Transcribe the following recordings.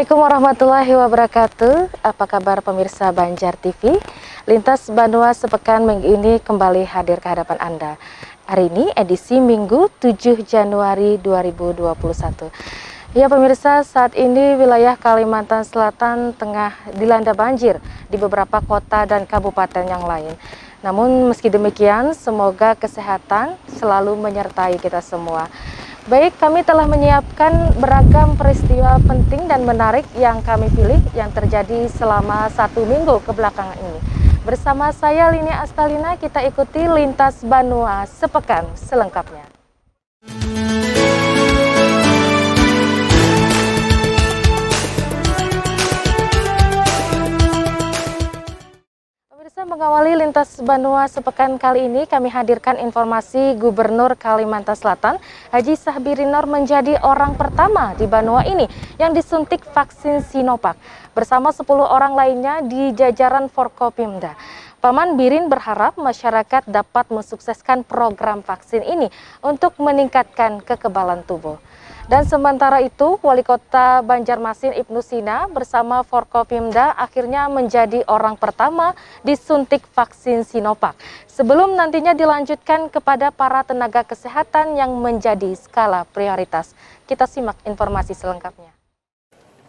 Assalamualaikum warahmatullahi wabarakatuh. Apa kabar pemirsa Banjar TV? Lintas Banua sepekan minggu ini kembali hadir ke hadapan Anda. Hari ini edisi Minggu 7 Januari 2021. Ya pemirsa, saat ini wilayah Kalimantan Selatan tengah dilanda banjir di beberapa kota dan kabupaten yang lain. Namun meski demikian, semoga kesehatan selalu menyertai kita semua. Baik, kami telah menyiapkan beragam peristiwa penting dan menarik yang kami pilih yang terjadi selama 1 minggu kebelakangan ini. Bersama saya Lini Astalina, kita ikuti Lintas Banua sepekan selengkapnya. Mengawali Lintas Banua sepekan kali ini, kami hadirkan informasi Gubernur Kalimantan Selatan, Haji Sahbirinor menjadi orang pertama di Banua ini yang disuntik vaksin Sinovac bersama 10 orang lainnya di jajaran Forkopimda. Paman Birin berharap masyarakat dapat mensukseskan program vaksin ini untuk meningkatkan kekebalan tubuh. Dan sementara itu, Wali Kota Banjarmasin Ibnu Sina bersama Forkopimda akhirnya menjadi orang pertama disuntik vaksin Sinovac sebelum nantinya dilanjutkan kepada para tenaga kesehatan yang menjadi skala prioritas. Kita simak informasi selengkapnya.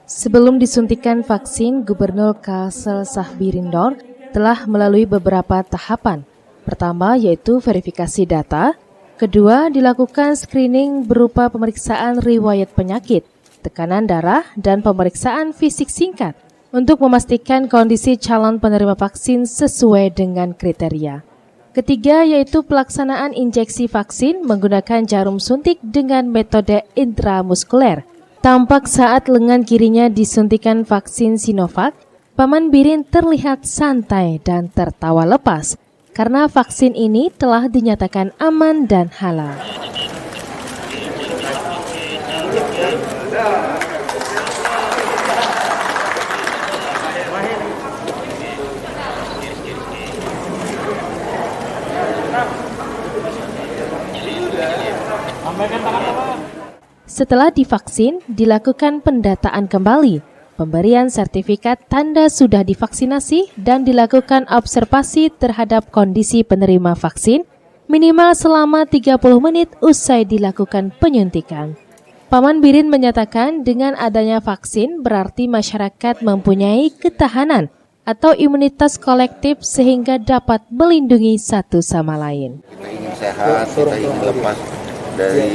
Sebelum disuntikan vaksin, Gubernur Kalsel Sahbirindor telah melalui beberapa tahapan. Pertama yaitu verifikasi data. Kedua, dilakukan screening berupa pemeriksaan riwayat penyakit, tekanan darah, dan pemeriksaan fisik singkat untuk memastikan kondisi calon penerima vaksin sesuai dengan kriteria. Ketiga, yaitu pelaksanaan injeksi vaksin menggunakan jarum suntik dengan metode intramuskuler. Tampak saat lengan kirinya disuntikan vaksin Sinovac, Paman Birin terlihat santai dan tertawa lepas, karena vaksin ini telah dinyatakan aman dan halal. Setelah divaksin, dilakukan pendataan kembali, pemberian sertifikat tanda sudah divaksinasi dan dilakukan observasi terhadap kondisi penerima vaksin minimal selama 30 menit usai dilakukan penyuntikan. Paman Birin menyatakan dengan adanya vaksin berarti masyarakat mempunyai ketahanan atau imunitas kolektif sehingga dapat melindungi satu sama lain. Kita ingin sehat, kita ingin lepas dari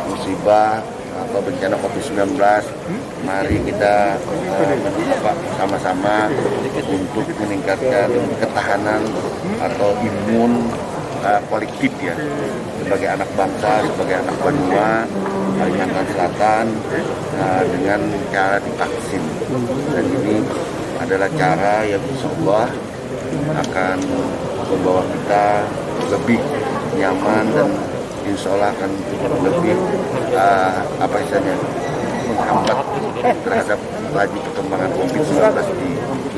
musibah atau bencana COVID-19, mari kita sama-sama untuk meningkatkan ketahanan atau imun kolektif ya, sebagai anak bangsa, sebagai anak Banua, Kalimantan Selatan, dengan cara divaksin. Dan ini adalah cara yang insya Allah akan membawa kita lebih nyaman dan insya Allah akan lebih menghambat terhadap laju perkembangan COVID-19 di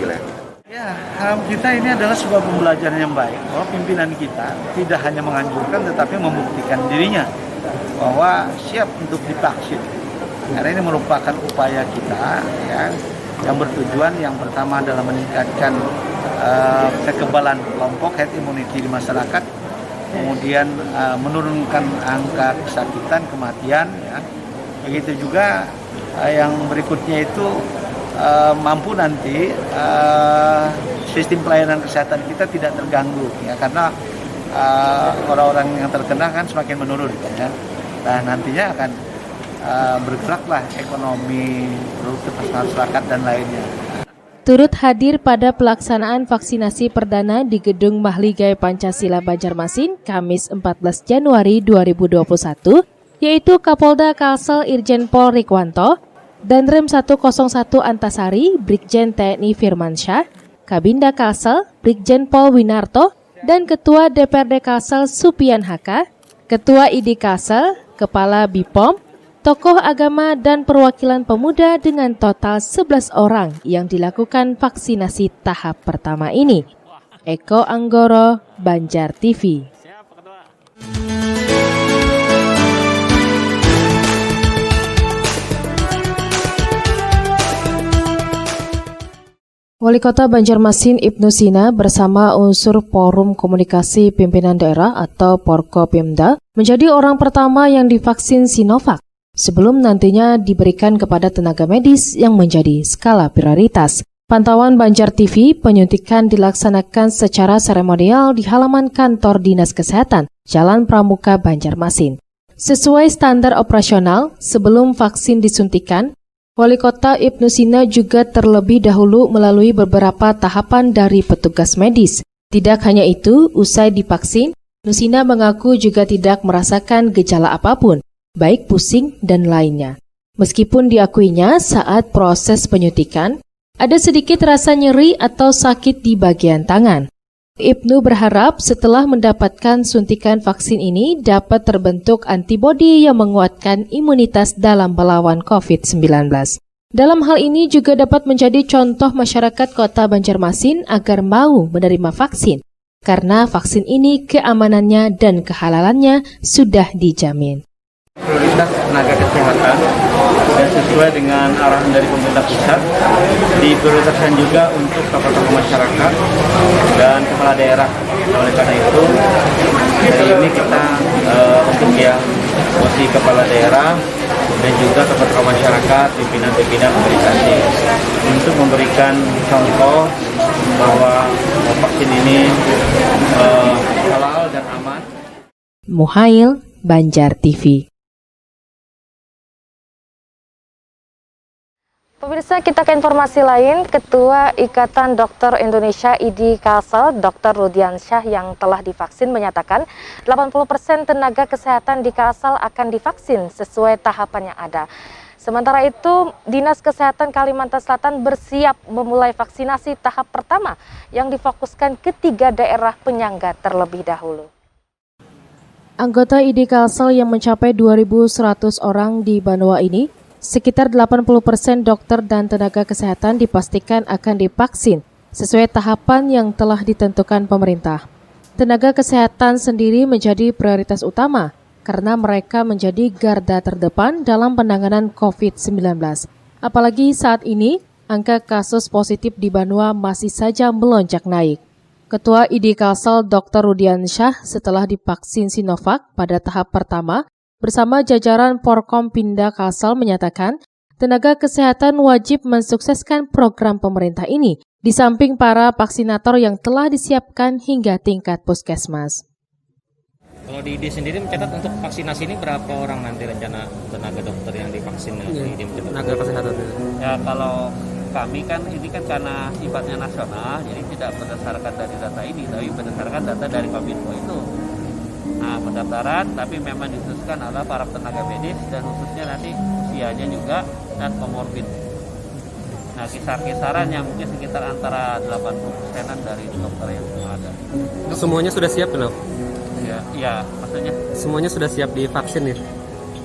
wilayah. Ya, harapan kita ini adalah sebuah pembelajaran yang baik bahwa pimpinan kita tidak hanya menganjurkan tetapi membuktikan dirinya bahwa siap untuk divaksin. Karena ini merupakan upaya kita ya, yang bertujuan yang pertama adalah meningkatkan kekebalan kelompok, herd immunity di masyarakat, kemudian menurunkan angka kesakitan, kematian ya. Begitu juga yang berikutnya itu mampu nanti sistem pelayanan kesehatan kita tidak terganggu ya, karena orang-orang yang terkena kan semakin menurun ya. Nah, nantinya akan bergeraklah ekonomi, produktivitas masyarakat dan lainnya. Turut hadir pada pelaksanaan vaksinasi perdana di Gedung Mahligai Pancasila Banjarmasin Kamis 14 Januari 2021, yaitu Kapolda Kalsel Irjen Pol Rikwanto, Danrem 101 Antasari Brigjen TNI Firmansyah, Kabinda Kalsel Brigjen Pol Winarto, dan Ketua DPRD Kalsel Supian Haka, Ketua ID Kalsel, Kepala BIPOM, tokoh agama dan perwakilan pemuda dengan total 11 orang yang dilakukan vaksinasi tahap pertama ini. Eko Anggoro, Banjar TV. Wali Kota Banjarmasin Ibnu Sina bersama unsur Forum Komunikasi Pimpinan Daerah atau Forkopimda menjadi orang pertama yang divaksin Sinovac sebelum nantinya diberikan kepada tenaga medis yang menjadi skala prioritas. Pantauan Banjar TV, penyuntikan dilaksanakan secara seremonial di halaman kantor Dinas Kesehatan, Jalan Pramuka, Banjarmasin. Sesuai standar operasional, sebelum vaksin disuntikan, Wali Kota Ibnu Sina juga terlebih dahulu melalui beberapa tahapan dari petugas medis. Tidak hanya itu, usai divaksin, Ibnu Sina mengaku juga tidak merasakan gejala apapun, baik pusing dan lainnya. Meskipun diakuinya saat proses penyuntikan, ada sedikit rasa nyeri atau sakit di bagian tangan. Ibnu berharap setelah mendapatkan suntikan vaksin ini dapat terbentuk antibodi yang menguatkan imunitas dalam melawan COVID-19. Dalam hal ini juga dapat menjadi contoh masyarakat Kota Banjarmasin agar mau menerima vaksin, karena vaksin ini keamanannya dan kehalalannya sudah dijamin. Prioritas tenaga kesehatan dan sesuai dengan arahan dari pemerintah pusat diprioritaskan juga untuk tokoh-tokoh masyarakat dan kepala daerah. Oleh karena itu hari ini kita untuk yang posisi kepala daerah dan juga tokoh-tokoh masyarakat, pimpinan-pimpinan organisasi untuk memberikan contoh bahwa vaksin ini halal dan aman. Muhail, Banjar TV. Pemirsa, kita ke informasi lain. Ketua Ikatan Dokter Indonesia IDI Kalsel, Dr. Rudiansyah yang telah divaksin menyatakan 80% tenaga kesehatan di Kalsel akan divaksin sesuai tahapan yang ada. Sementara itu, Dinas Kesehatan Kalimantan Selatan bersiap memulai vaksinasi tahap pertama yang difokuskan ke 3 daerah penyangga terlebih dahulu. Anggota IDI Kalsel yang mencapai 2.100 orang di Banua ini, sekitar 80% dokter dan tenaga kesehatan dipastikan akan divaksin sesuai tahapan yang telah ditentukan pemerintah. Tenaga kesehatan sendiri menjadi prioritas utama karena mereka menjadi garda terdepan dalam penanganan COVID-19. Apalagi saat ini, angka kasus positif di Banua masih saja melonjak naik. Ketua IDI Kalsel Dr. Rudiansyah setelah divaksin Sinovac pada tahap pertama, bersama jajaran Forkompimda Kalsel menyatakan, tenaga kesehatan wajib mensukseskan program pemerintah ini, di samping para vaksinator yang telah disiapkan hingga tingkat puskesmas. Kalau di IDI sendiri mencatat untuk vaksinasi ini berapa orang nanti rencana tenaga dokter yang divaksin? Tenaga kesehatan. Ya kalau kami kan ini kan karena sifatnya nasional, jadi tidak berdasarkan dari data ini, tapi berdasarkan data dari Kominfo itu. Nah, pendaftaran tapi memang dikhususkan adalah para tenaga medis dan khususnya nanti usianya juga dan komorbid. Nah, kisaran yang mungkin sekitar antara 80%-an dari dokter yang ada. Semuanya sudah siap belum? Ya, maksudnya semuanya sudah siap divaksin nih?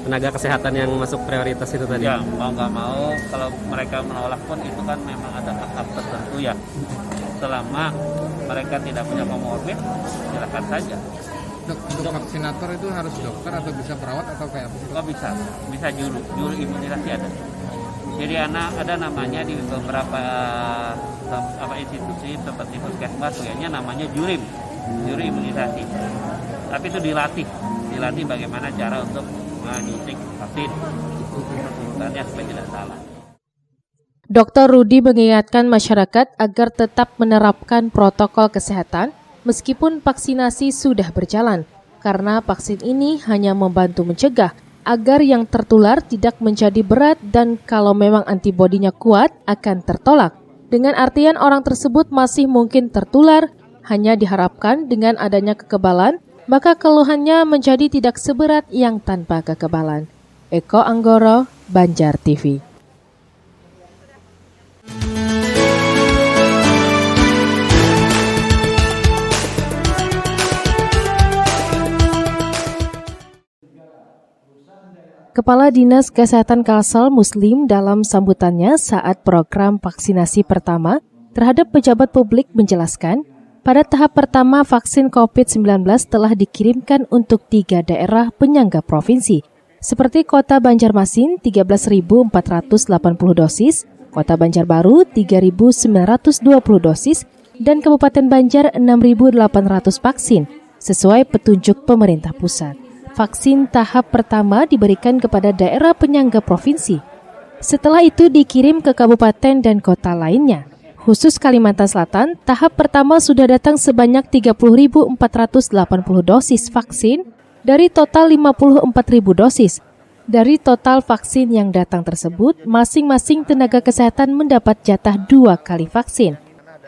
Tenaga kesehatan yang masuk prioritas itu tadi? Ya, mau nggak mau kalau mereka menolak pun itu kan memang ada tahap tertentu ya. Selama mereka tidak punya komorbid, silakan saja. Untuk vaksinator itu harus dokter atau bisa perawat atau kayak apa? Oh bisa juru imunisasi ada. Jadi ada namanya di beberapa institusi seperti puskesmas, kayaknya namanya juru imunisasi. Tapi itu dilatih bagaimana cara untuk menyuntik vaksin. Urutannya supaya tidak salah. Dr. Rudi mengingatkan masyarakat agar tetap menerapkan protokol kesehatan meskipun vaksinasi sudah berjalan, karena vaksin ini hanya membantu mencegah agar yang tertular tidak menjadi berat dan kalau memang antibodinya kuat akan tertolak. Dengan artian orang tersebut masih mungkin tertular, hanya diharapkan dengan adanya kekebalan, maka keluhannya menjadi tidak seberat yang tanpa kekebalan. Eko Anggoro, Banjar TV. Kepala Dinas Kesehatan Kalsel Muslim dalam sambutannya saat program vaksinasi pertama terhadap pejabat publik menjelaskan, pada tahap pertama vaksin COVID-19 telah dikirimkan untuk 3 daerah penyangga provinsi, seperti Kota Banjarmasin 13.480 dosis, Kota Banjarbaru 3.920 dosis, dan Kabupaten Banjar 6.800 vaksin, sesuai petunjuk pemerintah pusat. Vaksin tahap pertama diberikan kepada daerah penyangga provinsi. Setelah itu dikirim ke kabupaten dan kota lainnya. Khusus Kalimantan Selatan, tahap pertama sudah datang sebanyak 30.480 dosis vaksin dari total 54.000 dosis. Dari total vaksin yang datang tersebut, masing-masing tenaga kesehatan mendapat jatah 2 kali vaksin.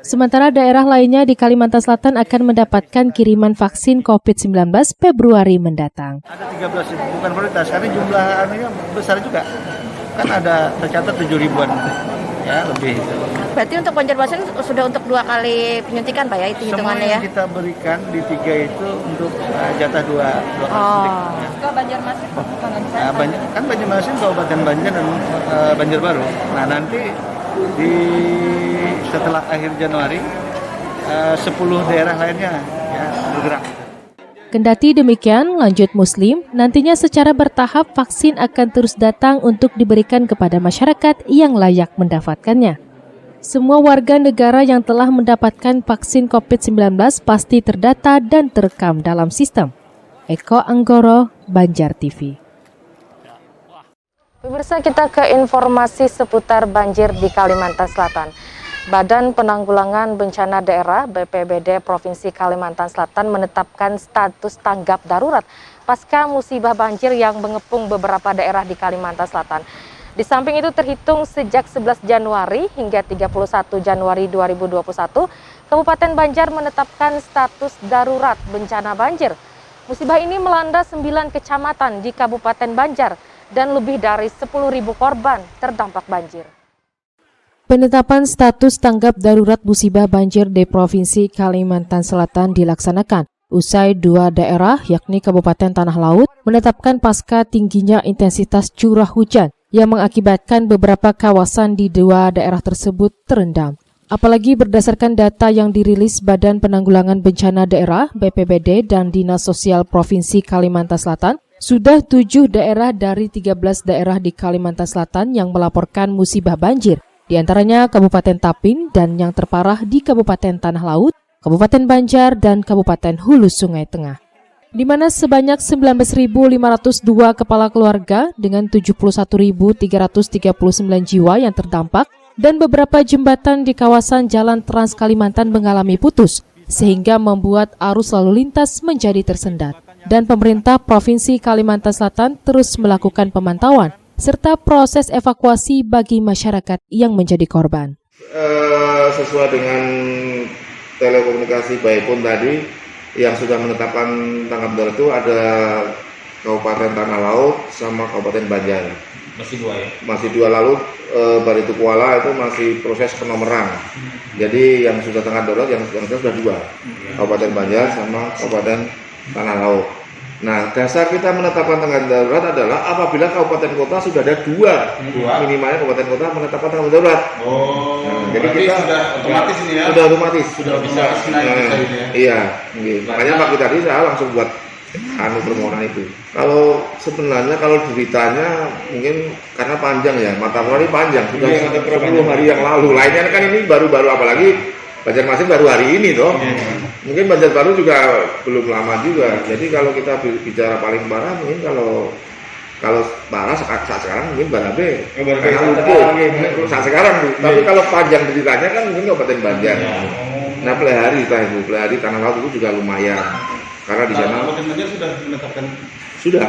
Sementara daerah lainnya di Kalimantan Selatan akan mendapatkan kiriman vaksin COVID-19 Februari mendatang. Ada 13.000, bukan prioritas, karena jumlah anunya besar juga. Kan ada tercatat 7.000-an, ya lebih. Berarti untuk Banjarmasin sudah untuk 2 kali penyuntikan Pak ya, itu hitungannya ya? Semua yang kita berikan di 3 itu untuk jatah 2 kali suntik. Ke Banjarmasin Kan Banjarmasin, Kabupaten Banjar dan Banjarbaru. Nah nanti setelah akhir Januari 10 daerah lainnya ya bergerak. Kendati demikian, lanjut Muslim, nantinya secara bertahap vaksin akan terus datang untuk diberikan kepada masyarakat yang layak mendapatkannya. Semua warga negara yang telah mendapatkan vaksin COVID-19 pasti terdata dan terekam dalam sistem. Eko Anggoro, Banjar TV. Pemirsa, kita ke informasi seputar banjir di Kalimantan Selatan. Badan Penanggulangan Bencana Daerah BPBD Provinsi Kalimantan Selatan menetapkan status tanggap darurat pasca musibah banjir yang mengepung beberapa daerah di Kalimantan Selatan. Di samping itu terhitung sejak 11 Januari hingga 31 Januari 2021, Kabupaten Banjar menetapkan status darurat bencana banjir. Musibah ini melanda 9 kecamatan di Kabupaten Banjar dan lebih dari 10.000 korban terdampak banjir. Penetapan status tanggap darurat musibah banjir di Provinsi Kalimantan Selatan dilaksanakan usai 2 daerah yakni Kabupaten Tanah Laut menetapkan pasca tingginya intensitas curah hujan yang mengakibatkan beberapa kawasan di 2 daerah tersebut terendam. Apalagi berdasarkan data yang dirilis Badan Penanggulangan Bencana Daerah BPBD dan Dinas Sosial Provinsi Kalimantan Selatan, sudah 7 daerah dari 13 daerah di Kalimantan Selatan yang melaporkan musibah banjir, di antaranya Kabupaten Tapin dan yang terparah di Kabupaten Tanah Laut, Kabupaten Banjar, dan Kabupaten Hulu Sungai Tengah, di mana sebanyak 19.502 kepala keluarga dengan 71.339 jiwa yang terdampak dan beberapa jembatan di kawasan Jalan Trans Kalimantan mengalami putus, sehingga membuat arus lalu lintas menjadi tersendat. Dan pemerintah Provinsi Kalimantan Selatan terus melakukan pemantauan serta proses evakuasi bagi masyarakat yang menjadi korban. Sesuai dengan telekomunikasi Baipun tadi, yang sudah menetapkan tanggap darurat itu ada Kabupaten Tanah Laut sama Kabupaten Banjar. Masih 2 ya? Masih 2, lalu Baritu Kuala itu masih proses penomeran. Jadi yang sudah tanggap darurat yang sudah 2, Kabupaten Banjar sama Kabupaten Tanah Laut. Nah, dasar kita menetapkan tanggap darurat adalah apabila kabupaten kota sudah ada 2, minimalnya kabupaten kota menetapkan tanggap darurat. Nah, jadi kita sudah otomatis ini ya? Sudah otomatis. Sudah bisa naik ya? Iya, makanya pagi tadi saya langsung buat permohonan itu. Kalau sebenarnya kalau beritanya mungkin karena panjang ya, mata ini panjang, sudah 10 hari yang lalu. Lainnya kan ini baru-baru, apalagi Banjarmasin baru hari ini toh. Mungkin Banjarbaru juga belum lama juga. Jadi kalau kita bicara paling parah, mungkin kalau parah saat sekarang mungkin Barabe karena lumpuh saat sekarang. Tapi kalau panjang beritanya kan mungkin Kabupaten Banjar. Nah, pelihari Tanah Laut itu juga lumayan. Karena di sana Kabupaten Banjar sudah menetapkan. Sudah.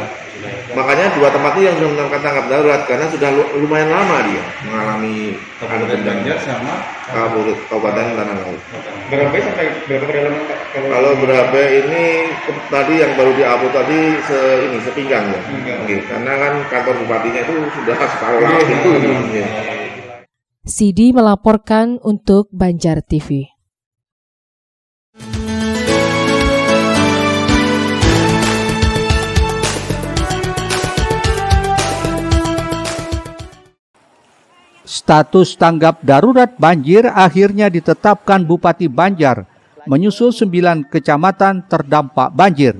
Makanya 2 tempat itu yang sudah menetapkan tanggap darurat karena sudah lumayan lama dia mengalami Kabupaten Banjar sama Kabupaten Tanah Laut. Berapa sampai berapa kedalaman? Kalau berapa ini tadi yang baru di-upload tadi sepinggang ya. Oke, karena kan kantor bupatinya itu sudah separuh itu. Sidi melaporkan untuk Banjar TV. Status tanggap darurat banjir akhirnya ditetapkan Bupati Banjar, menyusul 9 kecamatan terdampak banjir.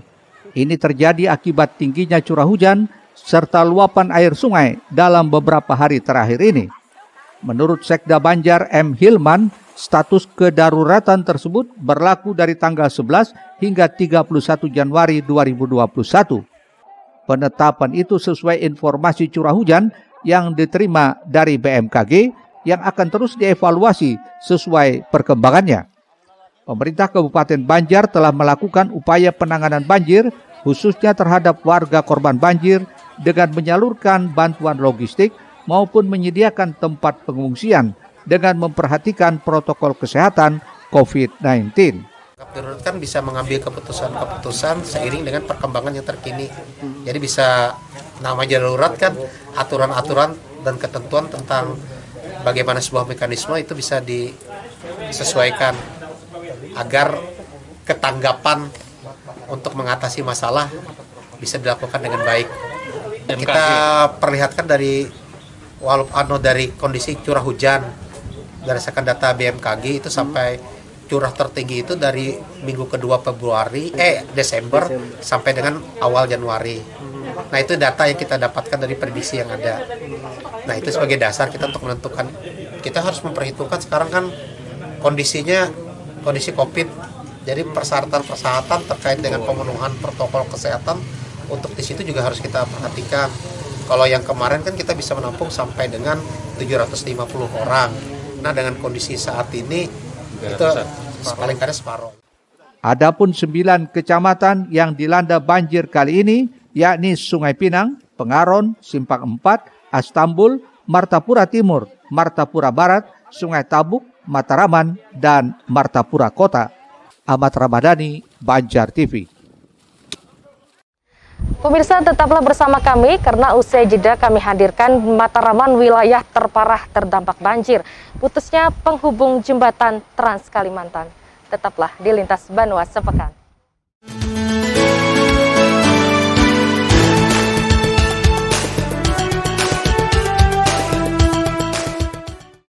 Ini terjadi akibat tingginya curah hujan serta luapan air sungai dalam beberapa hari terakhir ini. Menurut Sekda Banjar M. Hilman, status kedaruratan tersebut berlaku dari tanggal 11 hingga 31 Januari 2021. Penetapan itu sesuai informasi curah hujan yang diterima dari BMKG yang akan terus dievaluasi sesuai perkembangannya. Pemerintah Kabupaten Banjar telah melakukan upaya penanganan banjir khususnya terhadap warga korban banjir dengan menyalurkan bantuan logistik maupun menyediakan tempat pengungsian dengan memperhatikan protokol kesehatan COVID-19. Darurat kan bisa mengambil keputusan-keputusan seiring dengan perkembangan yang terkini. Jadi bisa namanya darurat kan aturan-aturan dan ketentuan tentang bagaimana sebuah mekanisme itu bisa disesuaikan agar ketanggapan untuk mengatasi masalah bisa dilakukan dengan baik. Kita perlihatkan dari dari kondisi curah hujan berdasarkan data BMKG itu sampai curah tertinggi itu dari minggu kedua Desember sampai dengan awal Januari. Nah itu data yang kita dapatkan dari prediksi yang ada. Nah itu sebagai dasar kita untuk menentukan. Kita harus memperhitungkan sekarang kan kondisi COVID. Jadi persyaratan terkait dengan pemenuhan protokol kesehatan untuk di situ juga harus kita perhatikan. Kalau yang kemarin kan kita bisa menampung sampai dengan 750 orang. Nah dengan kondisi saat ini itu paling kadang separuh. Adapun 9 kecamatan yang dilanda banjir kali ini yakni Sungai Pinang, Pengaron, Simpang 4, Astambul, Martapura Timur, Martapura Barat, Sungai Tabuk, Mataraman, dan Martapura Kota. Ahmad Ramadhani, Banjar TV. Pemirsa, tetaplah bersama kami karena usai jeda kami hadirkan Mataraman, wilayah terparah terdampak banjir. Putusnya penghubung jembatan Trans Kalimantan. Tetaplah di Lintas Banua Sepekan.